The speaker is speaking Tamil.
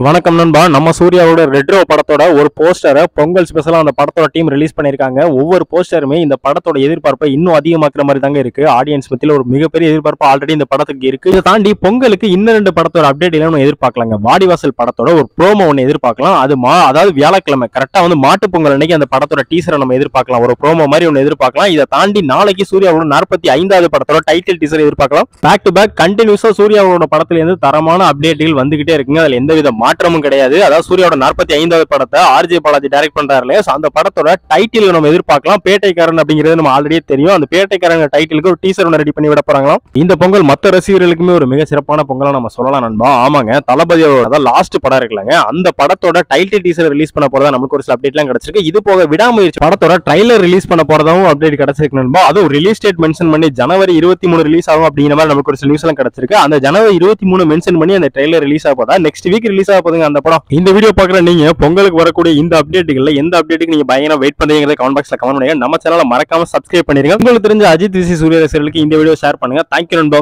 வணக்கம் நண்பா. நம்ம சூர்யாவோட ரெட்ரோ படத்தோட ஒரு போஸ்டரை பொங்கல் ஸ்பெஷலா அந்த படத்தோட டீம் ரிலீஸ் பண்ணிருக்காங்க. ஒவ்வொரு போஸ்டருமே இந்த படத்தோட எதிர்பார்ப்பை இன்னும் அதிகமாக்குற மாதிரி தாங்க இருக்கு. ஆடியன்ஸ் மத்தியில ஒரு மிகப்பெரிய எதிர்பார்ப்பு ஆல்ரெடி இந்த படத்துக்கு இருக்கு. இதை தாண்டி பொங்கலுக்கு இன்னும் 2 படத்தோட அப்டேட் எல்லாம் எதிர்பார்க்கலாங்க. வாடிவாசல் படத்தோட ஒரு ப்ரோமோ ஒன்று எதிர்பார்க்கலாம். அதாவது வியாழக்கிழமை கரெக்டா மாட்டு பொங்கல் அன்னைக்கு அந்த படத்தோட டீசரை நம்ம எதிர்பார்க்கலாம். ஒரு ப்ரோமோ மாதிரி ஒன்று எதிர்பார்க்கலாம். இதை தாண்டி நாளைக்கு சூர்யாவோட 45வது படத்தோட டைட்டில் டீசர் எதிர்பார்க்கலாம். பேக் டு பேக் கண்டினியூஸா சூர்யாவோட படத்துல இருந்து தரமான அப்டேட்டுகள் வந்துகிட்டே இருக்குங்க. அதுல எந்தவித மாற்றமும் கிடையாது. அதாவது சூர்யாவோட 45வது படத்தை ஆர்ஜே பாலாஜி டைரக்ட் பண்றாரு இல்லையா, அந்த படத்தோட டைட்டில் நம்ம எதிர்பார்க்கலாம். பேட்டைக்காரன் அப்படிங்கிறது நம்ம ஆல்ரெடி தெரியும். அந்த பேட்டைக்காரன் டைட்டிலுக்கு ஒரு டீசர் ஒன்று ரெடி பண்ணி விட போறாங்களாம். இந்த பொங்கல் மற்ற ரசிகர்களுக்குமே ஒரு மிக சிறப்பான பொங்கலா நம்ம சொல்லலாம் நண்பா. ஆமாங்க, தளபதியோட லாஸ்ட் படம் இருக்குல்லங்க, அந்த படத்தோட டைட்டில் டீசர் ரிலீஸ் பண்ண போறதா நமக்கு ஒரு சில அப்டேட்லாம் கிடைச்சிருக்கு. இது போக விடாமுயற்சி படத்தோட ட்ரைலர் ரிலீஸ் பண்ண போறதாவும் அப்டேட் கிடைச்சிருக்கு நண்பா. அதுவும் ரிலீஸ் டேட் மென்ஷன் பண்ணி ஜனவரி 23 ரிலீஸ் ஆகும் அப்படிங்கிற மாதிரி நமக்கு ஒரு சில நியூஸ் எல்லாம் கிடைச்சிருக்கு. அந்த ஜனவரி 23 மென்ஷன் பண்ணி அந்த ட்ரைலர் ரிலீஸ் ஆக போதா, நெக்ஸ்ட் வீக் ரிலீஸ் ஆக போதுங்க அந்த படம். இந்த வீடியோ பாக்குற நீங்க பொங்கலுக்கு வரக்கூடிய இந்த அப்டேட்டுகள்ல எந்த அப்டேட்டுக்கு நீங்க பயங்கர வெயிட் பண்றீங்க கமெண்ட் பாக்ஸ்ல கமெண்ட் பண்ணுங்க. நம்ம சேனலை மறக்காம சப்ஸ்கிரைப் பண்ணிருங்க. உங்களுக்கு தெரிஞ்ச அஜித் விசி சூர்யா ரசிகர்களுக்கு இந்த வீடியோ ஷேர் பண்ணுங்க. தேங்க்யூ நண்பா.